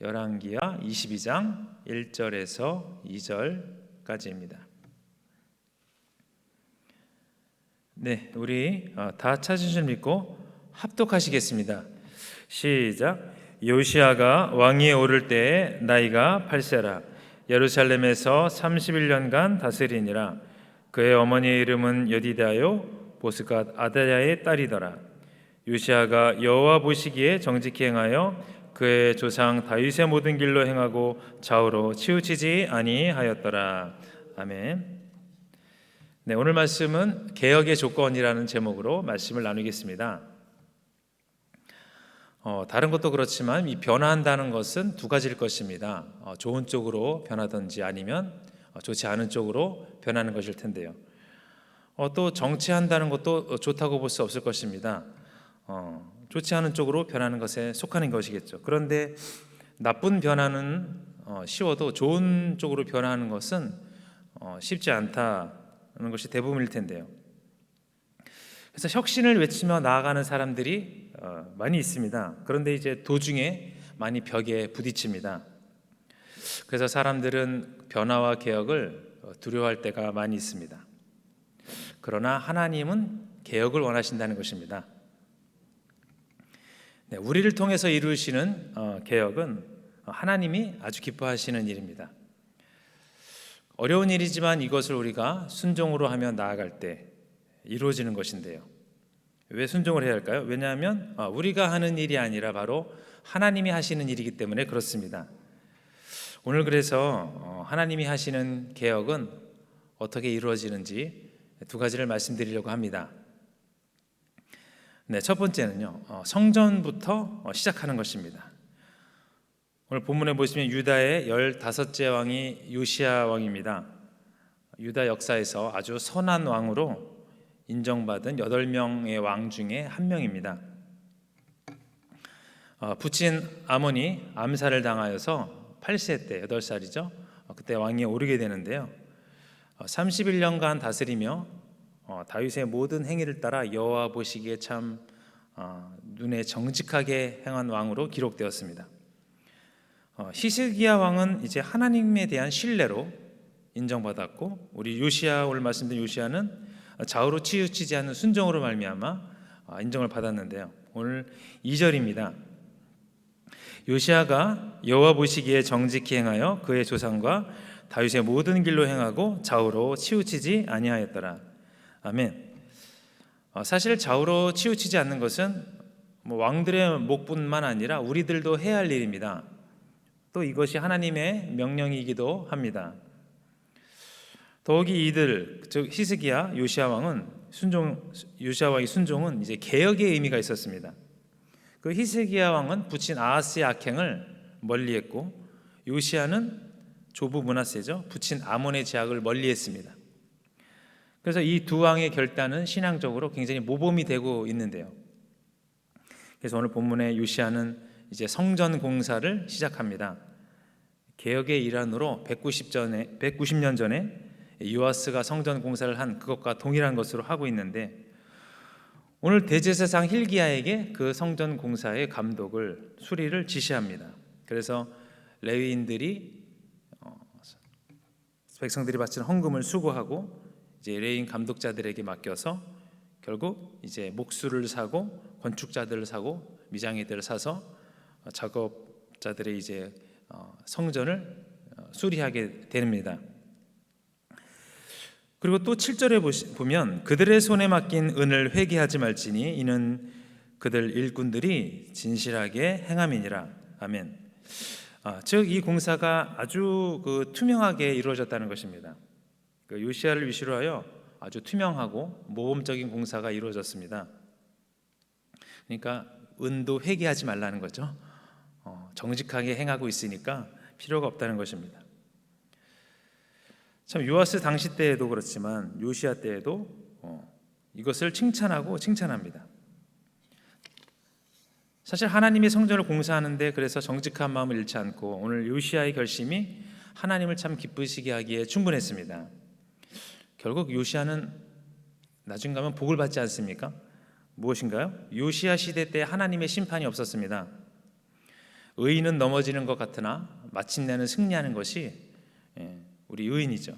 열왕기하 22장 1절에서 2절까지입니다. 네, 우리 다 찾으신 줄 믿고 합독하시겠습니다. 시작. 요시야가 왕위에 오를 때에 나이가 8세라. 예루살렘에서 31년간 다스리니라. 그의 어머니의 이름은 여디다요 보스갓 아다야의 딸이더라. 요시야가 여호와 보시기에 정직히 행하여 그의 조상 다윗의 모든 길로 행하고 좌우로 치우치지 아니하였더라. 아멘. 네, 오늘 말씀은 개혁의 조건이라는 제목으로 말씀을 나누겠습니다. 다른 것도 그렇지만 이 변화한다는 것은 두 가지일 것입니다. 좋은 쪽으로 변하든지 아니면 좋지 않은 쪽으로 변하는 것일 텐데요. 또 정치한다는 것도 좋다고 볼 수 없을 것입니다. 좋지 않은 쪽으로 변하는 것에 속하는 것이겠죠. 그런데 나쁜 변화는 쉬워도 좋은 쪽으로 변하는 것은 쉽지 않다는 것이 대부분일 텐데요. 그래서 혁신을 외치며 나아가는 사람들이 많이 있습니다. 그런데 이제 도중에 많이 벽에 부딪힙니다. 그래서 사람들은 변화와 개혁을 두려워할 때가 많이 있습니다. 그러나 하나님은 개혁을 원하신다는 것입니다. 네, 우리를 통해서 이루시는 개혁은 하나님이 아주 기뻐하시는 일입니다. 어려운 일이지만 이것을 우리가 순종으로 하며 나아갈 때 이루어지는 것인데요. 왜 순종을 해야 할까요? 왜냐하면 우리가 하는 일이 아니라 바로 하나님이 하시는 일이기 때문에 그렇습니다. 오늘 그래서 하나님이 하시는 개혁은 어떻게 이루어지는지 두 가지를 말씀드리려고 합니다. 네, 첫 번째는요, 성전부터 시작하는 것입니다. 오늘 본문에 보시면 유다의 15째 왕이 요시야 왕입니다. 유다 역사에서 아주 선한 왕으로 인정받은 8명의 왕 중에 한 명입니다. 부친 아몬이 암살을 당하여서 8세 때, 8살이죠. 그때 왕위에 오르게 되는데요. 31년간 다스리며 다윗의 모든 행위를 따라 여호와 보시기에 참 눈에 정직하게 행한 왕으로 기록되었습니다. 히스기야 왕은 이제 하나님에 대한 신뢰로 인정받았고, 우리 요시야, 오늘 말씀드린 요시야는 좌우로 치우치지 않는 순종으로 말미암아 인정을 받았는데요. 오늘 2절입니다. 요시야가 여호와 보시기에 정직히 행하여 그의 조상과 다윗의 모든 길로 행하고 좌우로 치우치지 아니하였더라. 아멘. 사실 좌우로 치우치지 않는 것은 왕들의 목뿐만 아니라 우리들도 해야 할 일입니다. 또 이것이 하나님의 명령이기도 합니다. 더욱이 이들, 즉 히스기야, 요시야 왕은 요시야 왕의 순종은 이제 개혁의 의미가 있었습니다. 그 히스기야 왕은 부친 아하스의 악행을 멀리했고, 요시야는 조부 므낫세죠, 부친 아몬의 제약을 멀리했습니다. 그래서 이 두 왕의 결단은 신앙적으로 굉장히 모범이 되고 있는데요. 그래서 오늘 본문의 요시야는 이제 성전 공사를 시작합니다. 개혁의 일환으로 190년 전에 요아스가 성전 공사를 한 그것과 동일한 것으로 하고 있는데, 오늘 대제사장 hil기야에게 그 성전 공사의 감독을 수리를 지시합니다. 그래서 레위인들이 백성들이 바치는 헌금을 수거하고 이제 레위인 감독자들에게 맡겨서 결국 이제 목수를 사고 건축자들을 사고 미장이들을 사서 작업자들의 이제 성전을 수리하게 됩니다. 그리고 또 7절에 보면 그들의 손에 맡긴 은을 회개하지 말지니 이는 그들 일꾼들이 진실하게 행함이니라. 아멘. 즉 이 공사가 아주 투명하게 이루어졌다는 것입니다. 요시야를 위시로 하여 아주 투명하고 모범적인 공사가 이루어졌습니다. 그러니까 은도 회개하지 말라는 거죠. 정직하게 행하고 있으니까 필요가 없다는 것입니다. 참 요아스 당시 때에도 그렇지만 요시야 때에도 이것을 칭찬하고 칭찬합니다. 사실 하나님의 성전을 공사하는데 그래서 정직한 마음을 잃지 않고 오늘 요시야의 결심이 하나님을 참 기쁘시게 하기에 충분했습니다. 결국 요시야는 나중 가면 복을 받지 않습니까? 무엇인가요? 요시야 시대 때 하나님의 심판이 없었습니다. 의인은 넘어지는 것 같으나 마침내는 승리하는 것이 우리 의인이죠.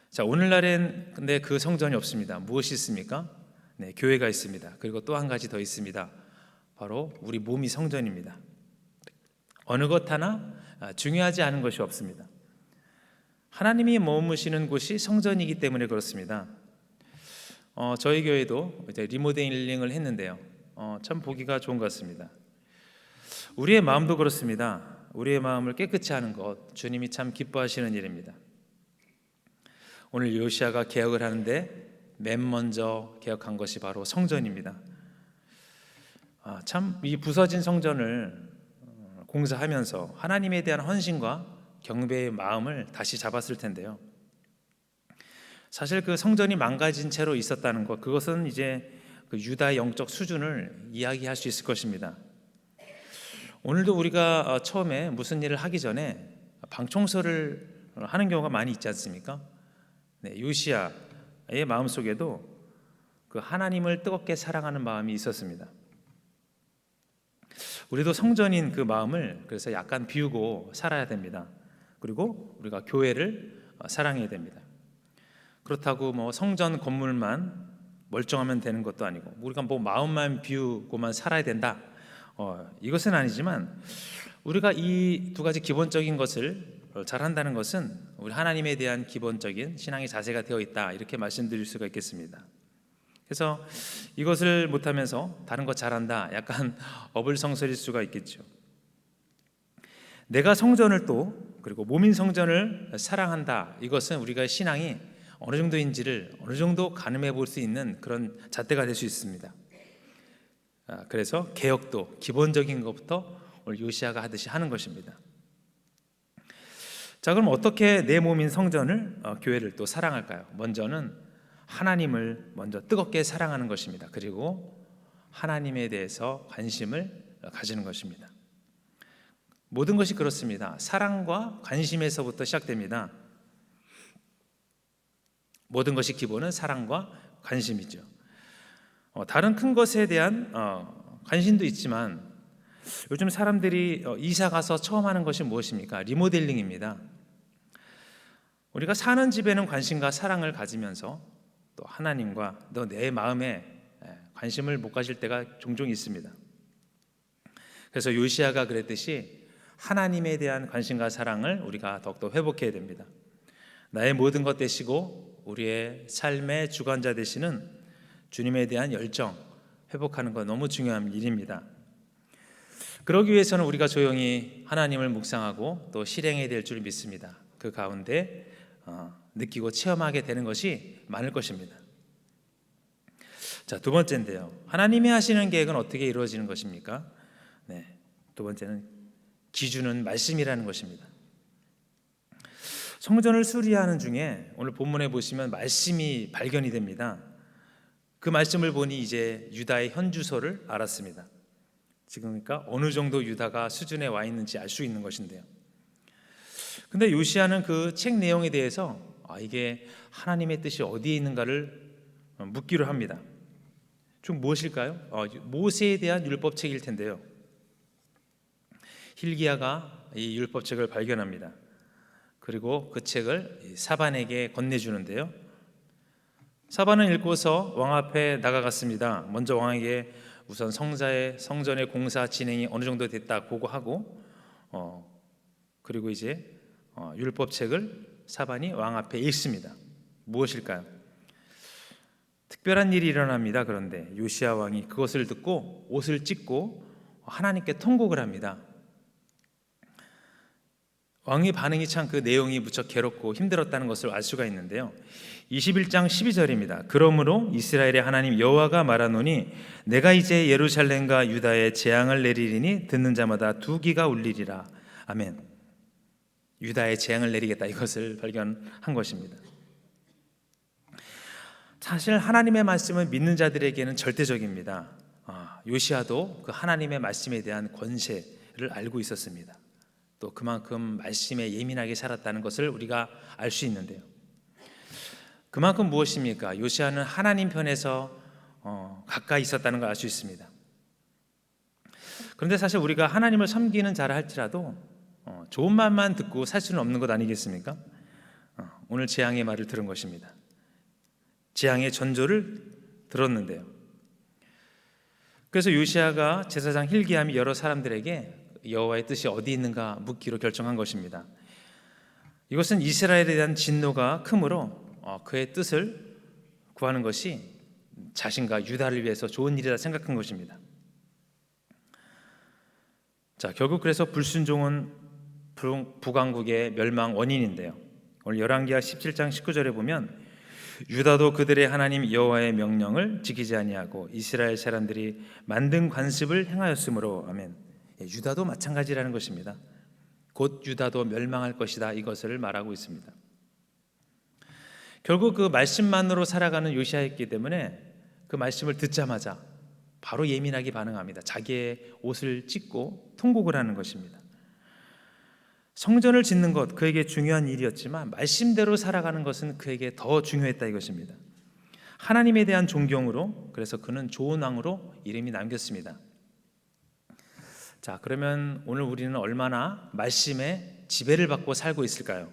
자, 오늘날엔 근데 그 성전이 없습니다. 무엇이 있습니까? 네, 교회가 있습니다. 그리고 또 한 가지 더 있습니다. 바로 우리 몸이 성전입니다. 어느 것 하나 중요하지 않은 것이 없습니다. 하나님이 머무시는 곳이 성전이기 때문에 그렇습니다. 저희 교회도 이제 리모델링을 했는데요. 참 보기가 좋은 것 같습니다. 우리의 마음도 그렇습니다. 우리의 마음을 깨끗이 하는 것, 주님이 참 기뻐하시는 일입니다. 오늘 요시야가 개혁을 하는데 맨 먼저 개혁한 것이 바로 성전입니다. 참 이 부서진 성전을 공사하면서 하나님에 대한 헌신과 경배의 마음을 다시 잡았을 텐데요. 사실 그 성전이 망가진 채로 있었다는 것, 그것은 이제 그 유다의 영적 수준을 이야기할 수 있을 것입니다. 오늘도 우리가 처음에 무슨 일을 하기 전에 방 청소를 하는 경우가 많이 있지 않습니까? 네, 요시야의 마음속에도 그 하나님을 뜨겁게 사랑하는 마음이 있었습니다. 우리도 성전인 그 마음을 그래서 약간 비우고 살아야 됩니다. 그리고 우리가 교회를 사랑해야 됩니다. 그렇다고 뭐 성전 건물만 멀쩡하면 되는 것도 아니고 우리가 뭐 마음만 비우고만 살아야 된다, 이것은 아니지만 우리가 이 두 가지 기본적인 것을 잘한다는 것은 우리 하나님에 대한 기본적인 신앙의 자세가 되어 있다, 이렇게 말씀드릴 수가 있겠습니다. 그래서 이것을 못하면서 다른 거 잘한다, 약간 어불성설일 수가 있겠죠. 내가 성전을 또 그리고 몸인 성전을 사랑한다, 이것은 우리가 신앙이 어느 정도인지를 어느 정도 가늠해 볼 수 있는 그런 잣대가 될 수 있습니다. 그래서 개혁도 기본적인 것부터 오늘 요시야가 하듯이 하는 것입니다. 자, 그럼 어떻게 내 몸인 성전을, 교회를 또 사랑할까요? 먼저는 하나님을 먼저 뜨겁게 사랑하는 것입니다. 그리고 하나님에 대해서 관심을 가지는 것입니다. 모든 것이 그렇습니다. 사랑과 관심에서부터 시작됩니다. 모든 것이 기본은 사랑과 관심이죠. 다른 큰 것에 대한 관심도 있지만 요즘 사람들이 이사 가서 처음 하는 것이 무엇입니까? 리모델링입니다. 우리가 사는 집에는 관심과 사랑을 가지면서 또 하나님과 또 내 마음에 관심을 못 가질 때가 종종 있습니다. 그래서 요시야가 그랬듯이 하나님에 대한 관심과 사랑을 우리가 더욱더 회복해야 됩니다. 나의 모든 것 되시고 우리의 삶의 주관자 되시는 주님에 대한 열정 회복하는 것 너무 중요한 일입니다. 그러기 위해서는 우리가 조용히 하나님을 묵상하고 또 실행해야 될 줄 믿습니다. 그 가운데 느끼고 체험하게 되는 것이 많을 것입니다. 자, 두 번째인데요. 하나님이 하시는 계획은 어떻게 이루어지는 것입니까? 네, 두 번째는 기준은 말씀이라는 것입니다. 성전을 수리하는 중에 오늘 본문에 보시면 말씀이 발견이 됩니다. 그 말씀을 보니 이제 유다의 현주소를 알았습니다. 지금 그러니까 어느 정도 유다가 수준에 와 있는지 알 수 있는 것인데요. 근데 요시야는 그 책 내용에 대해서 이게 하나님의 뜻이 어디에 있는가를 묻기로 합니다. 좀 무엇일까요? 모세에 대한 율법책일 텐데요. hil기야가 이 율법책을 발견합니다. 그리고 그 책을 사반에게 건네주는데요. 사반은 읽고서 왕 앞에 나가갔습니다. 먼저 왕에게 우선 성전의 공사 진행이 어느 정도 됐다 보고하고, 그리고 이제 율법책을 사반이 왕 앞에 읽습니다. 무엇일까요? 특별한 일이 일어납니다. 그런데 요시야 왕이 그것을 듣고 옷을 찢고 하나님께 통곡을 합니다. 왕의 반응이 참 그 내용이 무척 괴롭고 힘들었다는 것을 알 수가 있는데요. 21장 12절입니다. 그러므로 이스라엘의 하나님 여호와가 말하노니 내가 이제 예루살렘과 유다에 재앙을 내리리니 듣는 자마다 두 귀가 울리리라. 아멘. 유다에 재앙을 내리겠다, 이것을 발견한 것입니다. 사실 하나님의 말씀은 믿는 자들에게는 절대적입니다. 요시야도 그 하나님의 말씀에 대한 권세를 알고 있었습니다. 또 그만큼 말씀에 예민하게 살았다는 것을 우리가 알 수 있는데요. 그만큼 무엇입니까? 요시야는 하나님 편에서 가까이 있었다는 걸 알 수 있습니다. 그런데 사실 우리가 하나님을 섬기는 자라 할지라도 좋은 말만 듣고 살 수는 없는 것 아니겠습니까? 오늘 재앙의 말을 들은 것입니다. 재앙의 전조를 들었는데요. 그래서 요시야가 제사장 hil기야미 여러 사람들에게 여호와의 뜻이 어디 있는가 묻기로 결정한 것입니다. 이것은 이스라엘에 대한 진노가 크므로 그의 뜻을 구하는 것이 자신과 유다를 위해서 좋은 일이라 생각한 것입니다. 자, 결국 그래서 불순종은 북왕국의 멸망 원인인데요. 오늘 열왕기하 17장 19절에 보면 유다도 그들의 하나님 여호와의 명령을 지키지 아니하고 이스라엘 사람들이 만든 관습을 행하였으므로. 아멘. 유다도 마찬가지라는 것입니다. 곧 유다도 멸망할 것이다, 이것을 말하고 있습니다. 결국 그 말씀만으로 살아가는 요시야였기 때문에 그 말씀을 듣자마자 바로 예민하게 반응합니다. 자기의 옷을 찢고 통곡을 하는 것입니다. 성전을 짓는 것 그에게 중요한 일이었지만 말씀대로 살아가는 것은 그에게 더 중요했다, 이것입니다. 하나님에 대한 존경으로, 그래서 그는 좋은 왕으로 이름이 남겼습니다. 자, 그러면 오늘 우리는 얼마나 말씀에 지배를 받고 살고 있을까요?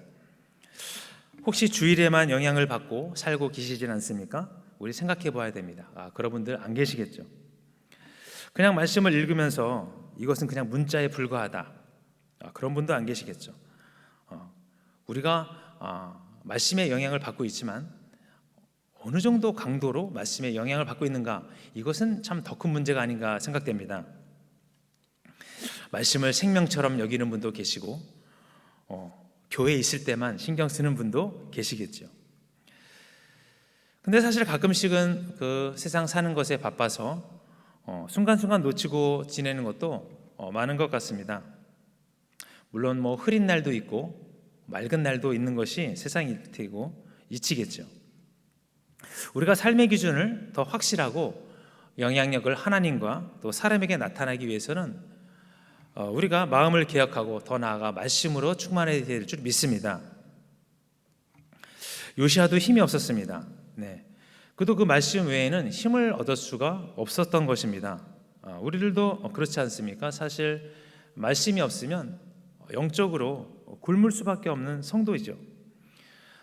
혹시 주일에만 영향을 받고 살고 계시진 않습니까? 우리 생각해 봐야 됩니다. 그런 분들 안 계시겠죠. 그냥 말씀을 읽으면서 이것은 그냥 문자에 불과하다, 그런 분도 안 계시겠죠. 우리가 말씀의 영향을 받고 있지만 어느 정도 강도로 말씀의 영향을 받고 있는가, 이것은 참 더 큰 문제가 아닌가 생각됩니다. 말씀을 생명처럼 여기는 분도 계시고 교회에 있을 때만 신경 쓰는 분도 계시겠죠. 근데 사실 가끔씩은 그 세상 사는 것에 바빠서 순간순간 놓치고 지내는 것도 많은 것 같습니다. 물론 흐린 날도 있고 맑은 날도 있는 것이 세상일 테고 이치겠죠. 우리가 삶의 기준을 더 확실하고 영향력을 하나님과 또 사람에게 나타나기 위해서는 우리가 마음을 개혁하고 더 나아가 말씀으로 충만해야 될 줄 믿습니다. 요시야도 힘이 없었습니다. 그도 그 말씀 외에는 힘을 얻을 수가 없었던 것입니다. 우리들도 그렇지 않습니까? 사실 말씀이 없으면 영적으로 굶을 수밖에 없는 성도이죠.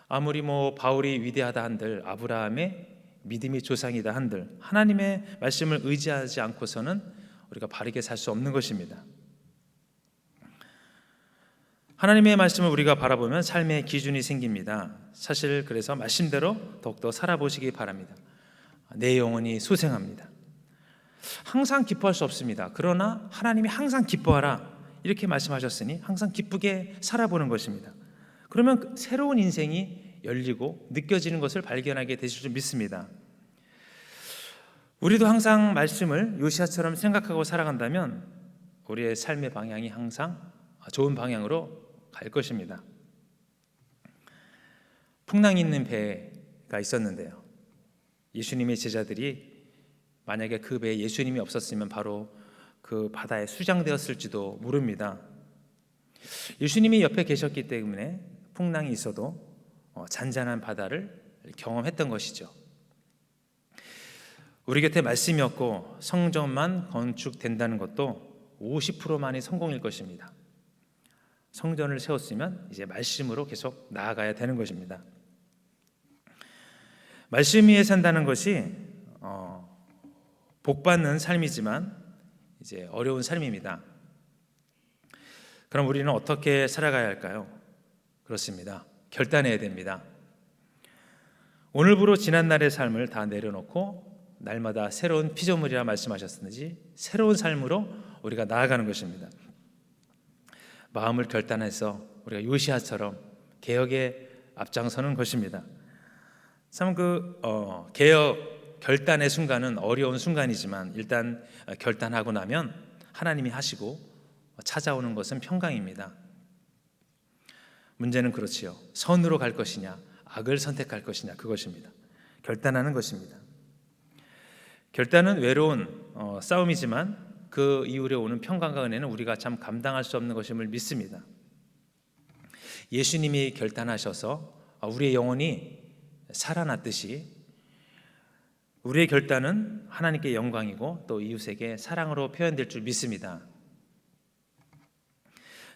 아무리 바울이 위대하다 한들, 아브라함의 믿음의 조상이다 한들, 하나님의 말씀을 의지하지 않고서는 우리가 바르게 살 수 없는 것입니다. 하나님의 말씀을 우리가 바라보면 삶의 기준이 생깁니다. 사실 그래서 말씀대로 더욱더 살아보시기 바랍니다. 내 영혼이 소생합니다. 항상 기뻐할 수 없습니다. 그러나 하나님이 항상 기뻐하라, 이렇게 말씀하셨으니 항상 기쁘게 살아보는 것입니다. 그러면 새로운 인생이 열리고 느껴지는 것을 발견하게 되실 줄 믿습니다. 우리도 항상 말씀을 요시야처럼 생각하고 살아간다면 우리의 삶의 방향이 항상 좋은 방향으로 갈 것입니다. 풍랑이 있는 배가 있었는데요, 예수님의 제자들이 만약에 그 배에 예수님이 없었으면 바로 그 바다에 수장되었을지도 모릅니다. 예수님이 옆에 계셨기 때문에 풍랑이 있어도 잔잔한 바다를 경험했던 것이죠. 우리 곁에 말씀이 없고 성전만 건축된다는 것도 50%만이 성공일 것입니다. 성전을 세웠으면 이제 말씀으로 계속 나아가야 되는 것입니다. 말씀 위에 산다는 것이 복받는 삶이지만 이제 어려운 삶입니다. 그럼 우리는 어떻게 살아가야 할까요? 그렇습니다. 결단해야 됩니다. 오늘부로 지난날의 삶을 다 내려놓고 날마다 새로운 피조물이라 말씀하셨는지 새로운 삶으로 우리가 나아가는 것입니다. 마음을 결단해서 우리가 요시야처럼 개혁에 앞장서는 것입니다. 참 개혁 결단의 순간은 어려운 순간이지만 일단 결단하고 나면 하나님이 하시고 찾아오는 것은 평강입니다. 문제는 그렇지요. 선으로 갈 것이냐, 악을 선택할 것이냐, 그것입니다. 결단하는 것입니다. 결단은 외로운 싸움이지만 그 이후에 오는 평강과 은혜는 우리가 참 감당할 수 없는 것임을 믿습니다. 예수님이 결단하셔서 우리의 영혼이 살아났듯이 우리의 결단은 하나님께 영광이고 또 이웃에게 사랑으로 표현될 줄 믿습니다.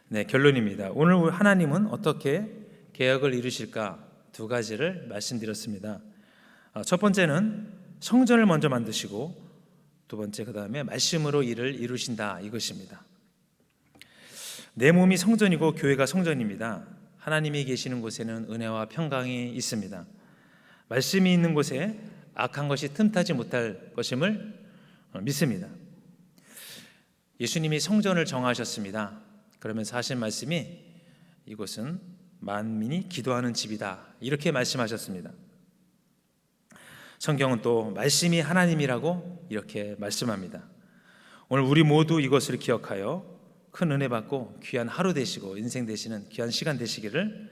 네, 결론입니다. 오늘 하나님은 어떻게 개혁을 이루실까? 두 가지를 말씀드렸습니다. 첫 번째는 성전을 먼저 만드시고, 두 번째 그 다음에 말씀으로 일을 이루신다, 이것입니다. 내 몸이 성전이고 교회가 성전입니다. 하나님이 계시는 곳에는 은혜와 평강이 있습니다. 말씀이 있는 곳에 악한 것이 틈타지 못할 것임을 믿습니다. 예수님이 성전을 정하셨습니다. 그러면서 하신 말씀이 이곳은 만민이 기도하는 집이다, 이렇게 말씀하셨습니다. 성경은 또 말씀이 하나님이라고 이렇게 말씀합니다. 오늘 우리 모두 이것을 기억하여 큰 은혜 받고 귀한 하루 되시고 인생 되시는 귀한 시간 되시기를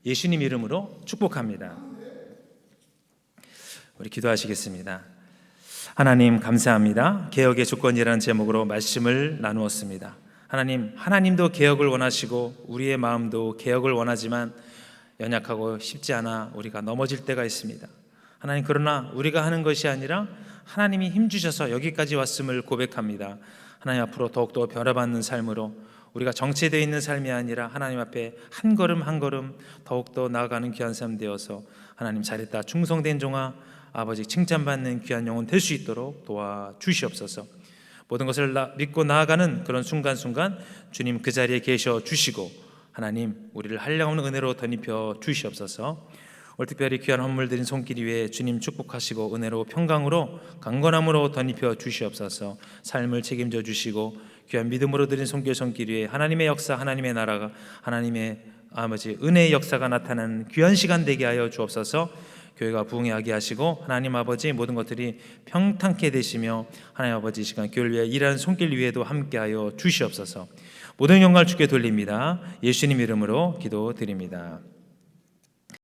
예수님 이름으로 축복합니다. 우리 기도하시겠습니다. 하나님 감사합니다. 개혁의 조건이라는 제목으로 말씀을 나누었습니다. 하나님, 하나님도 개혁을 원하시고 우리의 마음도 개혁을 원하지만 연약하고 쉽지 않아 우리가 넘어질 때가 있습니다. 하나님, 그러나 우리가 하는 것이 아니라 하나님이 힘주셔서 여기까지 왔음을 고백합니다. 하나님 앞으로 더욱더 변화받는 삶으로 우리가 정체되어 있는 삶이 아니라 하나님 앞에 한 걸음 한 걸음 더욱더 나아가는 귀한 삶 되어서 하나님, 잘했다 충성된 종아, 아버지 칭찬받는 귀한 영혼 될 수 있도록 도와주시옵소서. 모든 것을 믿고 나아가는 그런 순간순간 주님 그 자리에 계셔 주시고 하나님, 우리를 한량없는 은혜로 덧입혀 주시옵소서. 오늘 특별히 귀한 헌물 드린 손길 위에 주님 축복하시고 은혜로 평강으로 강건함으로 덧입혀 주시옵소서. 삶을 책임져 주시고 귀한 믿음으로 드린 손길 위에 하나님의 역사, 하나님의 나라가, 하나님의 아버지 은혜의 역사가 나타나는 귀한 시간 되게 하여 주옵소서. 교회가 부흥하게 하시고 하나님 아버지 모든 것들이 평탄케 되시며 하나님 아버지 시간 교회를 위해 일하는 손길 위에도 함께하여 주시옵소서. 모든 영광을 주께 돌립니다. 예수님 이름으로 기도드립니다.